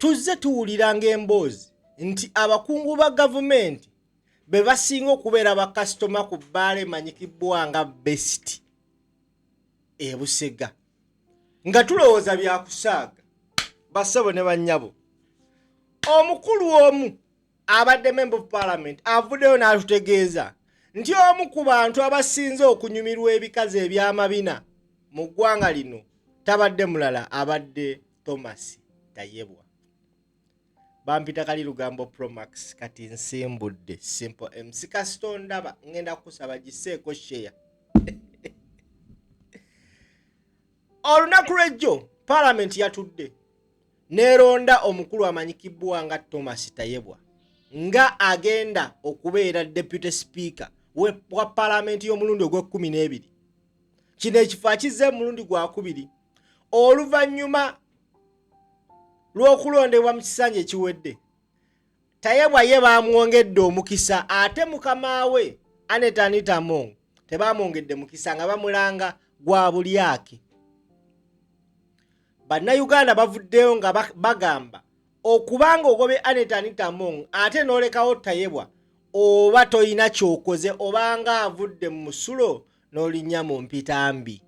tuzze tuwuliranga emboozi nti abakungu ba gavumenti be basinga okubeera bakasitoma ku bbaala emanyikibbwa nga Best e Busega nga tulowooza byakusaaga. Bassebo ne bannyabo, omukulu omu abadde member of parliament avuddeyo n'atutegeeza nti omu ku bantu abasinze okunyumirwa ebikazi eby'amabina mu ggwanga lino tabadde mulala abadde Thomas Tayebwa. Bampita Kali Lugambo Promax kati nsimbudde Simple MC Kasito ndaba ngenda kusaba giseeko share. Olunaku lw'ejjo parliament yatudde neronda omukulu amanyikibbwa nga Thomas Tayebwa nga agenda okubeera deputy speaker wa parliament y'omulundi ogw'e12. Kino ekifo akizze mulundi gwa 2 oluvannyuma lw'okulondebwa mu kisanja ekiwedde. Tayebwa ye baamwongedde omukisa ate mukama we Anita Among tebaamwongedde mukisa nga bamulanga gwa bulyake. Bannayuganda bavuddeyo nga bagamba okubanga ogobe Anita Among ate n'olekawo Tayebwa oba toyina kyokoze obanga avudde mu musulo n'olinnya mu mpitambi,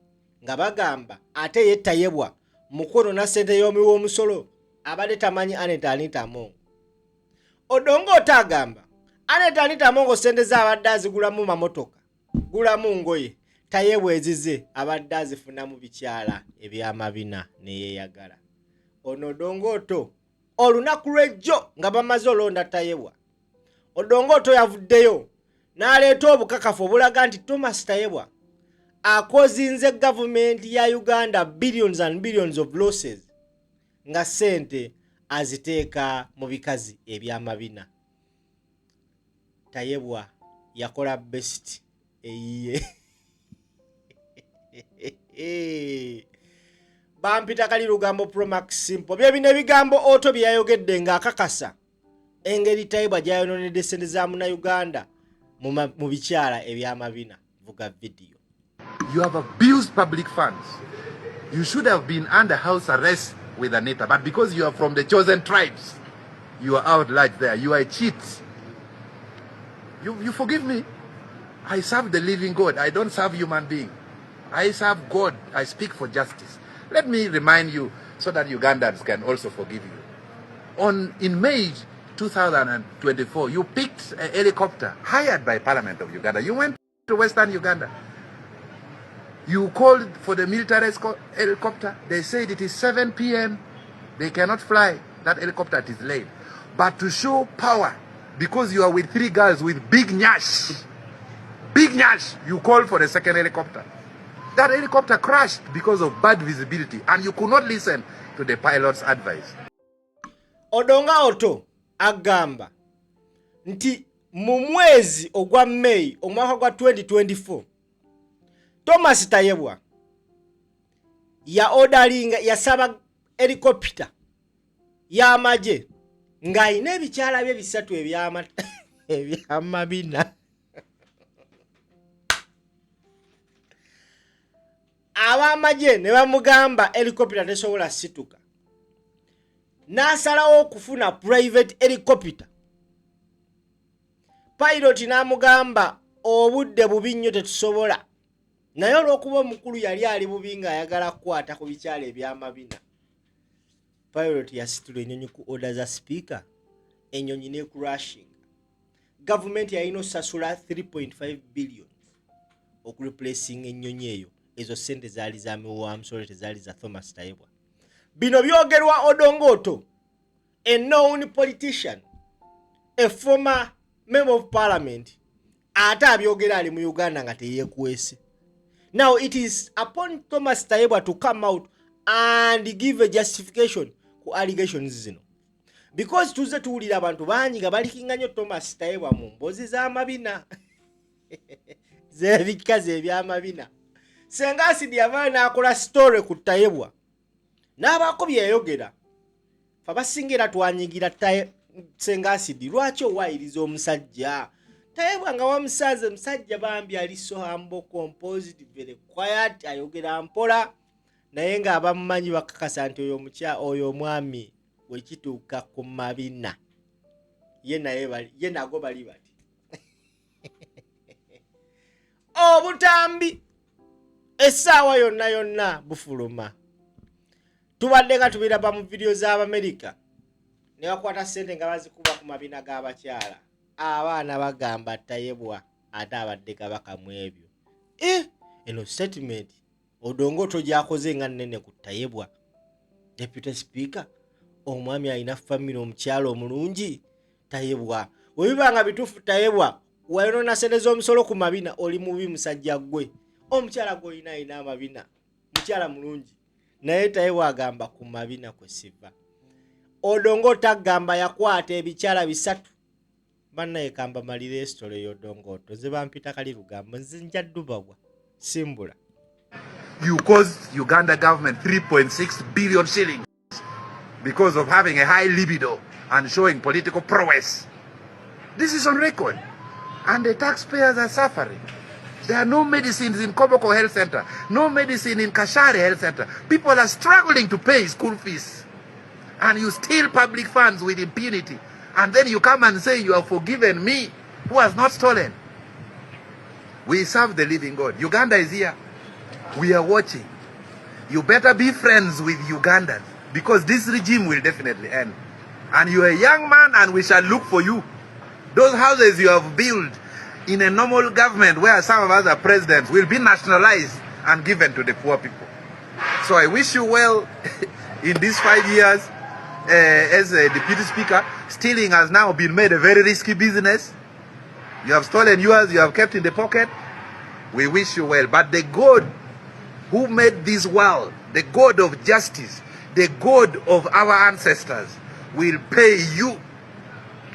nga bagamba ate ye Tayebwa mukono na ssente y'omuwi w'omusolo abadde tamanyi Anita Among. Odongo otagamba Anita Among ssente z'abadde azigulamu mamotoka, gulamu ngoye, Tayebwa ezize abadde azifuna mu bikyala eby'amabina neyeeyagala. Ono Odongo oto olunaku lw'ejjo nga bamaze olonda Tayebwa, Odongo oto yavuddeyo n'aleeta obukakafu obulaga nti Thomas Tayebwa akozinze gavumenti ya Uganda billions and billions of losses nga sente aziteeka mu bikazi eby'amabina. Tayebwa yakola Best eyiye. Bampita Kali Lugambo Promax Simple bye bino ebigambo oto bye yayogedde ng'akakasa engeri Tayebwa gy'ayonoonedde ssente za Munnayuganda mu bikyala eby'amabina. Vuga video. You have abused public funds. You should have been under house arrest with Anita, but because you are from the chosen tribes, you are out large there. You are a cheat. You forgive me. I serve the living God. I don't serve human being. I serve God. I speak for justice. Let me remind you so that Ugandans can also forgive you. In May 2024, you picked a helicopter hired by Parliament of Uganda. You went to Western Uganda. You called for the military helicopter. They said it is 7 p.m. They cannot fly. That helicopter is late. But to show power, because you are with 3 girls with big nyash, you called for the second helicopter. That helicopter crashed because of bad visibility, and you could not listen to the pilot's advice. Odonga oto agamba nti mu mwezi ogwa May omwaka gwa 2024 Thomas Tayebwa ya ordaringa yasaba helicopter y'amagye ng'ayina ebikyala bye 3 eby'amabina. Abamagye ne bamugamba helicopter tesobola situka, n'asalawo okufuna private helicopter. Pilot n'amugamba obudde bubi nnyo tetusobola, naye olw'okuba omukulu yali ali bubi ng'ayagala kukwata ku bikyala eby'amabina, pilot yasitula ennyonyi ku order za speaker, ennyonyi ne crashing. Gavumenti yalina osasula 3.5 billion okureplacing ennyonyi eyo. Ezo sente zaali za miwamusolo tezaali za Thomas Tayebwa. Bino byogerwa Odongo oto, a known politician, a former member of parliament, ate abyogera ali mu Uganda nga teyeekwese. Now it is upon Thomas Tayebwa to come out and give a justification ku allegations zino, because tuze tuwulira abantu bangi nga balikinga nnyo Thomas Tayebwa mu mbozi z'amabina z'ebikazi eby'amabina. Senga Asidi yavaana akola story ku Tayebwa n'abaako byeyogera, fa basingira twanyigira Senga Asidi lwaki owayiriza omusajja Tayebwa nga wamusanze musajja bambi ali so humble, composed, very quiet, ayogera mpola, naye nga abamumanyi bakakasa nti oyo omwami bwe kituuka ku Mabina ye nago bali bati obutambi essaawa yonna bufuluma. Tubadde nga tubiraba mu vidiyo z'Abamerika ne bakwata ssente nga bazikuba ku mabina g'abakyala, abaana bagamba Tayebwa ate abadde kabaka mu ebyo. Eno statement Odongo gyakoze nga nnene ku Tayebwa. Deputy Speaker, omwami alina famire omukyalo omulungi. Tayebwa bwe biba nga bituufu Tayebwa wayonona ssente z'omusolo ku mabina, oli mubi musajja gwe. Omukyala gw'olina alina amabina, mukyala mulungi. Naye Tayebwa agamba ku mabina kwe siva. Odongo tagamba yakwata ebikyala 3. Bannaye kamba malire story y'Odongo nze bampita kali lugambo nze nja Dubagwa simbula. You caused Uganda government 3.6 billion shillings because of having a high libido and showing political prowess. This is on record. And the taxpayers are suffering. There are no medicines in Koboko Health Center, no medicine in Kashari Health Center. People are struggling to pay school fees. And you steal public funds with impunity. And then you come and say you have forgiven me, who has not stolen. We serve the living God. Uganda is here. We are watching. You better be friends with Ugandans, because this regime will definitely end. And you are a young man, and we shall look for you. Those houses you have built in a normal government where some of us are presidents will be nationalized and given to the poor people. So I wish you well in these 5 years as a deputy speaker. Stealing has now been made a very risky business. You have stolen yours, you have kept in the pocket. We wish you well. But the God who made this world, the God of justice, the God of our ancestors, will pay you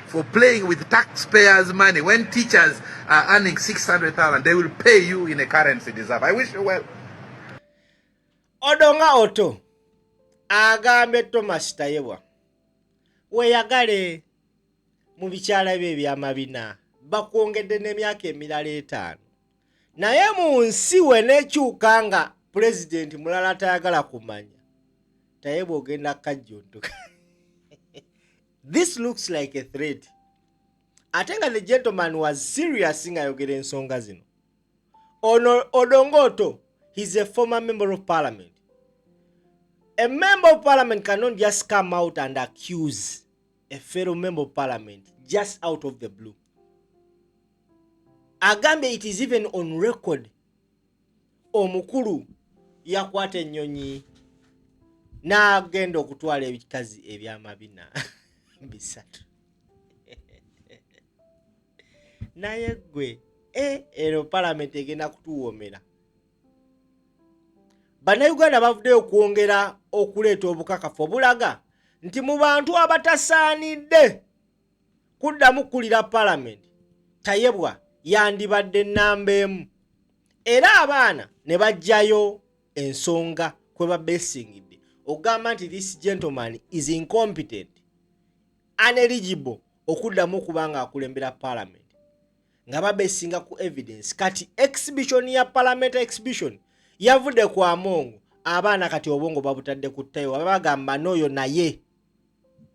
for playing with taxpayers' money. When teachers are earning 600,000, they will pay you in a currency deserve. I wish you well. Odonga Oto agambe Thomas Tayebwa weyagale mu bikyala bye eby'amabina bakwongedde n'emyaka emirala 5. Naye mu nsi we nekyuka nga pulezidenti mulala tayagala kumanya, Tayebwa ogenda kajjontoka. This looks like a threat. Ate nga the gentleman was serious nga ayogera ensonga zino. Odongo Oto, he's a former member of parliament. A member of parliament cannot just come out and accuse a fellow member of parliament just out of the blue. Agambe it is even on record. Omukulu yakwata ennyonyi n'agenda okutwala ebikazi eby'amabina 3. Naye gwe eno parliament egenda kutuwomera. Bannayuganda bavuddeyo okwongera okuleeta obukakafu obulaga nti mu bantu abatasaanidde kuddamu kulira parliament, Tayebwa yandibadde nnamba 1. Era abaana ne bajjayo ensonga kwe babesingidde ogamba nti this gentleman is incompetent, uneligible okuddamu kubanga akulembera parliament, nga babesinga ku evidence. Kati exhibition ya parliament exhibition yavudde ku Amongo, abaana kati obwongo babutadde ku Tayebwa, bagamba n'oyo naye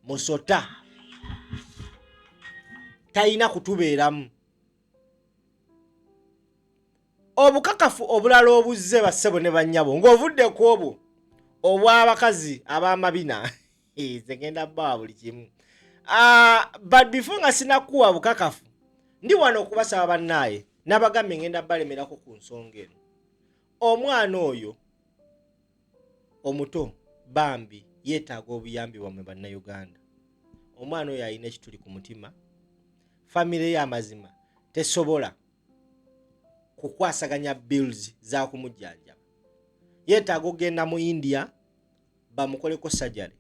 musota talina kutubeeramu. Obukakafu obulala obuzze bassebo ne bannyabo ng'ovudde ku obwo obw'abakazi ab'amabina zegenda bbawa buli kimu. But before nga sinakuwa bukakafu, ndi wano okubasaba bannaaye n'abagambe ngenda balemerako ku nsonga eno. Omwana oyo omuto bambi yeetaaga obuyambi bwammwe bannayuganda. Omwana oyo alina ekituli ku mutima, famire y'amazima tesobola kukwasaganya bills za kumujjanjaba. Yeetaaga ogenda mu India bamukoleko surgery.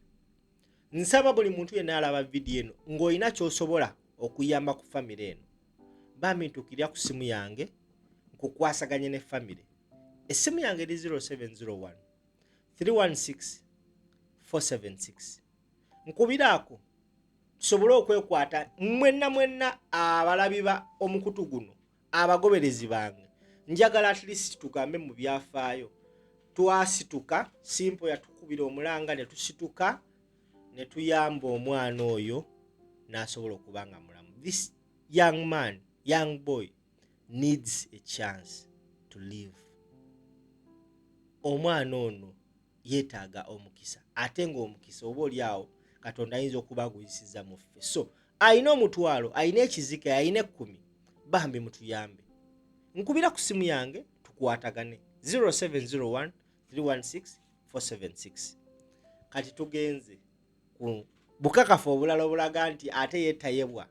Nsaba buli muntu yenna alaba video eno ng'olina ky'osobola okuyamba ku famire eno, bambi ntuukirira ku simu yange nkukwasaganye ne famire. Essimu yange eri 0701 316 476. Nkubiraako tusobole okwekwata mwenna abalabiba omukutu guno, abagoberezi bange. Njagala at least tugambe mu byafaayo. Twasituka, simple yatukubira omulanga ne tusituka ne tuyamba omwana oyo n'asobola okubanga mulamu. This young man, young boy needs a chance to live. Omwana ono yeetaaga omukisa, ate ng'omukisa oba oli awo Katonda ayinza okuba guyisiza mu ffe. So ayina omutwalo, ayina ekizike, ayina 10, bambi mutuyambe. Nkubira ku simu yange tukwatagane 0701 316 476. Kati tugenze ku bukakafu obulala obulaga nti ate yeetayebwa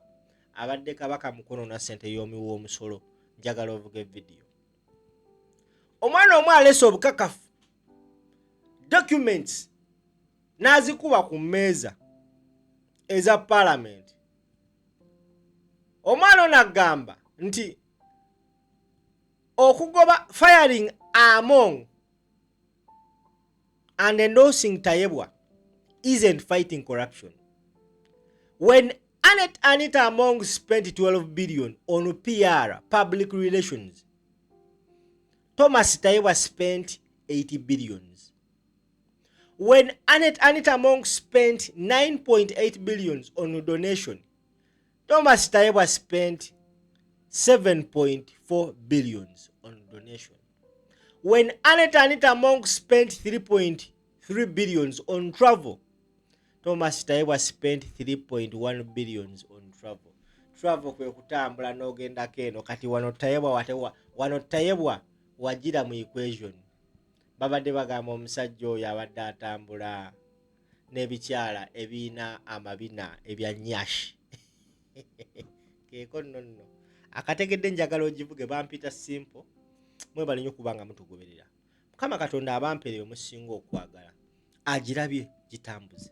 abadde Kabaka Mukono na ssente y'omiwa omusolo. Njagala ovuga video. Omwana omwe alese obukakafu documents n'azikuba ku mmeeza eza parliament. Omwana ono agamba nti okugoba firing among and endorsing Tayebwa isn't fighting corruption. When Anita Among spent 12 billion on PR, public relations, Thomas Tayebwa spent 80 billions. When Anita Among spent 9.8 billion on donation, Thomas Tayebwa spent 7.4 billions on donation. When Anita Among spent 3.3 billions on travel, Thomas Tayebwa spent 3.1 billions on travel. Travel kwe kutambula n'ogenda keno. Kati wano Tayebwa wagira mu equation. Babadde bagamba omusajja oyo abadde atambula n'ebikyala ebiina amabina ebya nyashi. Keeko nno akategedde njagala ogivuge bampita simple. Mwebale nnyo kubanga mutugoberera. Mukama Katonda abampeere omusinga okwagala agirabye gitambuze.